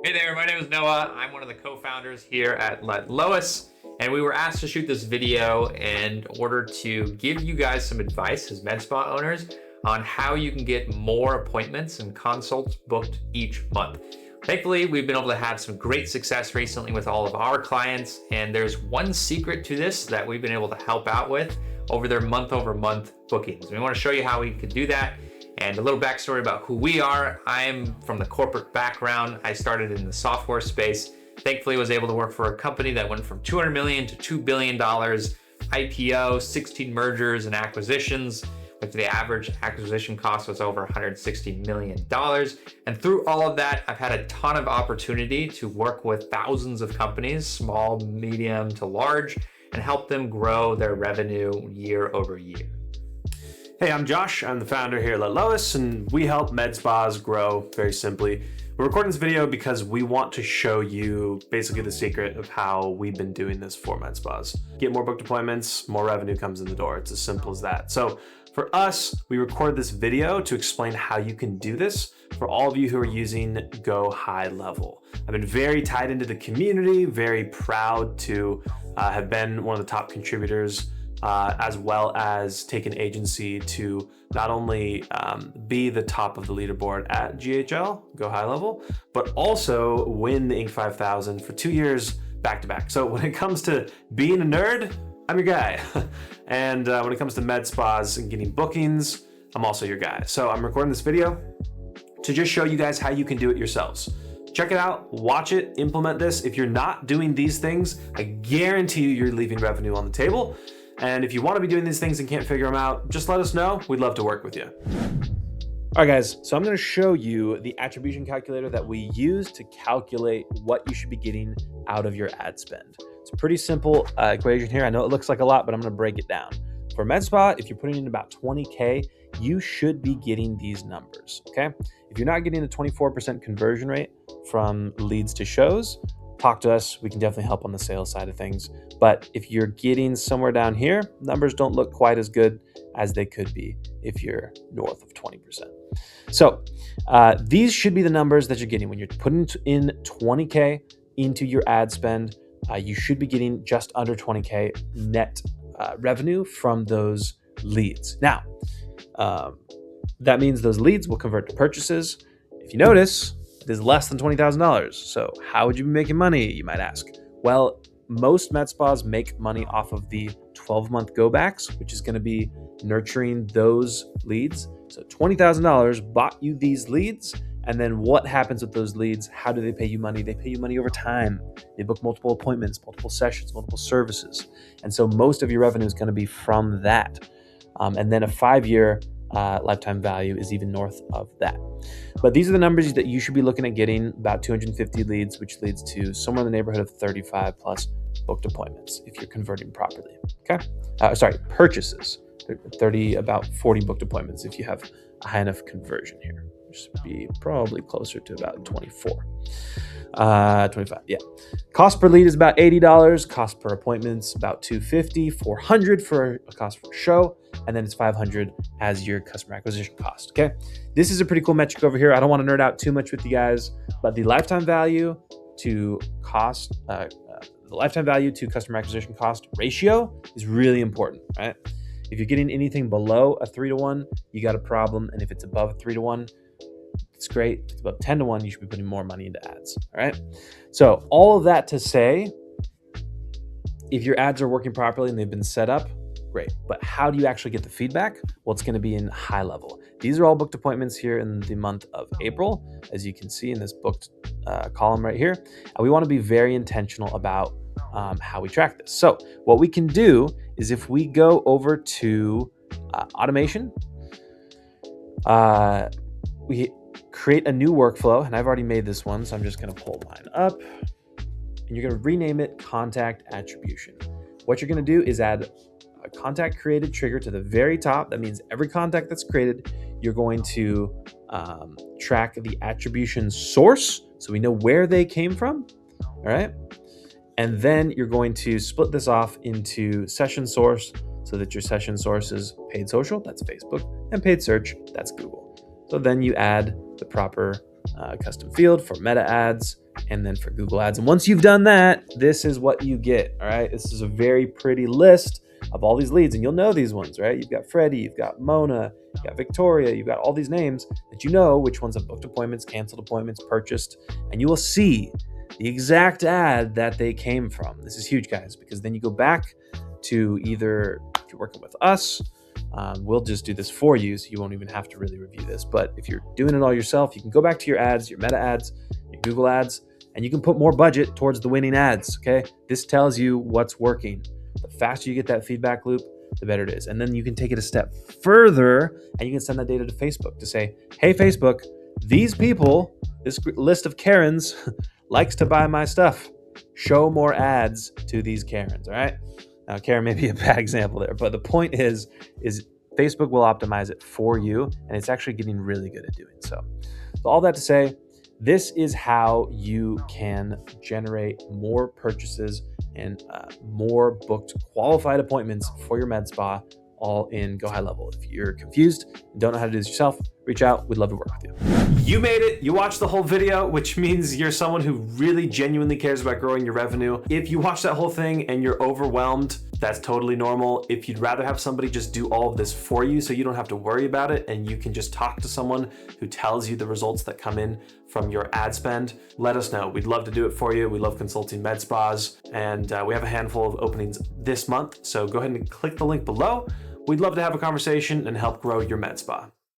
Hey there, my name is Noah. I'm one of the co-founders here at Let Lois, and we were asked to shoot this video in order to give you guys some advice as med spa owners on how you can get more appointments and consults booked each month. Thankfully, we've been able to have some great success recently with all of our clients, and there's one secret to this that we've been able to help out with over their month-over-month bookings. We want to show you how we can do that. And a little backstory about who we are. I'm from the corporate background. I started in the software space. Thankfully, was able to work for a company that went from $200 million to $2 billion, IPO, 16 mergers and acquisitions, with the average acquisition cost was over $160 million. And through all of that, I've had a ton of opportunity to work with thousands of companies, small, medium to large, and help them grow their revenue year over year. Hey, I'm Josh. I'm the founder here at Let Lois, and we help med spas grow very simply. We're recording this video because we want to show you basically the secret of how we've been doing this for med spas. Get more booked appointments, more revenue comes in the door. It's as simple as that. So for us, we recorded this video to explain how you can do this for all of you who are using Go High Level. I've been very tied into the community, very proud to have been one of the top contributors, as well as take an agency to not only be the top of the leaderboard at GHL, Go High Level, but also win the Inc. 5000 for 2 years back to back. So when it comes to being a nerd, I'm your guy. And when it comes to med spas and getting bookings, I'm also your guy. So I'm recording this video to just show you guys how you can do it yourselves. Check it out, watch it, implement this. If you're not doing these things, I guarantee you're leaving revenue on the table. And if you want to be doing these things and can't figure them out, just let us know. We'd love to work with you. All right, guys, so I'm going to show you the attribution calculator that we use to calculate what you should be getting out of your ad spend. It's a pretty simple equation here. I know it looks like a lot, but I'm going to break it down. For med spa, if you're putting in about 20K, you should be getting these numbers, okay? If you're not getting a 24% conversion rate from leads to shows, talk to us. We can definitely help on the sales side of things. But if you're getting somewhere down here, numbers don't look quite as good as they could be if you're north of 20%. So these should be the numbers that you're getting when you're putting in 20K into your ad spend. You should be getting just under 20K net revenue from those leads. Now, that means those leads will convert to purchases. If you notice, it is less than $20,000. So how would you be making money, you might ask? Well, most med spas make money off of the 12-month go backs, which is going to be nurturing those leads. So $20,000 bought you these leads. And then what happens with those leads? How do they pay you money? They pay you money over time. They book multiple appointments, multiple sessions, multiple services. And so most of your revenue is going to be from that. And then a 5-year lifetime value is even north of that. But these are the numbers that you should be looking at getting, about 250 leads, which leads to somewhere in the neighborhood of 35 plus booked appointments if you're converting properly. Okay. Purchases, about 40 booked appointments if you have a high enough conversion here, which would be probably closer to about 25. Yeah. Cost per lead is about $80. Cost per appointment's about $250, $400 for a cost for a show, and then it's $500 as your customer acquisition cost. Okay. This is a pretty cool metric over here. I don't want to nerd out too much with you guys, but the lifetime value to cost, the lifetime value to customer acquisition cost ratio is really important, right? If you're getting anything below a 3-to-1, you got a problem. And if it's above a 3-to-1, it's great. If it's above 10-to-1, you should be putting more money into ads. All right. So all of that to say, if your ads are working properly and they've been set up, great. But how do you actually get the feedback? Well, it's going to be in high level. These are all booked appointments here in the month of April, as you can see in this booked column right here. And we want to be very intentional about how we track this. So what we can do is if we go over to automation, we create a new workflow, and I've already made this one, so I'm just going to pull mine up, and you're going to rename it contact attribution. What you're going to do is add a contact created trigger to the very top. That means every contact that's created, you're going to track the attribution source, so we know where they came from. All right. And then you're going to split this off into session source, so that your session source is paid social, that's Facebook, and paid search, that's Google. So then you add the proper custom field for meta ads, and then for Google Ads. And once you've done that, this is what you get, all right? This is a very pretty list of all these leads, and you'll know these ones, right? You've got Freddie, you've got Mona, you've got Victoria, you've got all these names that you know which ones have booked appointments, canceled appointments, purchased, and you will see the exact ad that they came from. This is huge, guys, because then you go back to either, if you're working with us, we'll just do this for you, so you won't even have to really review this. But if you're doing it all yourself, you can go back to your ads, your meta ads, your Google ads, and you can put more budget towards the winning ads, okay? This tells you what's working. The faster you get that feedback loop, the better it is. And then you can take it a step further, and you can send that data to Facebook to say, hey, Facebook, these people, this list of Karens likes to buy my stuff. Show more ads to these Karens, all right? Now, Karen may be a bad example there, but the point is Facebook will optimize it for you, and it's actually getting really good at doing so. So all that to say, this is how you can generate more purchases and more booked qualified appointments for your med spa, all in Go High Level. If you're confused and don't know how to do this yourself, reach out. We'd love to work with you. You made it. You watched the whole video, which means you're someone who really genuinely cares about growing your revenue. If you watch that whole thing and you're overwhelmed, that's totally normal. If you'd rather have somebody just do all of this for you so you don't have to worry about it and you can just talk to someone who tells you the results that come in from your ad spend, let us know. We'd love to do it for you. We love consulting med spas, and we have a handful of openings this month. So go ahead and click the link below. We'd love to have a conversation and help grow your med spa.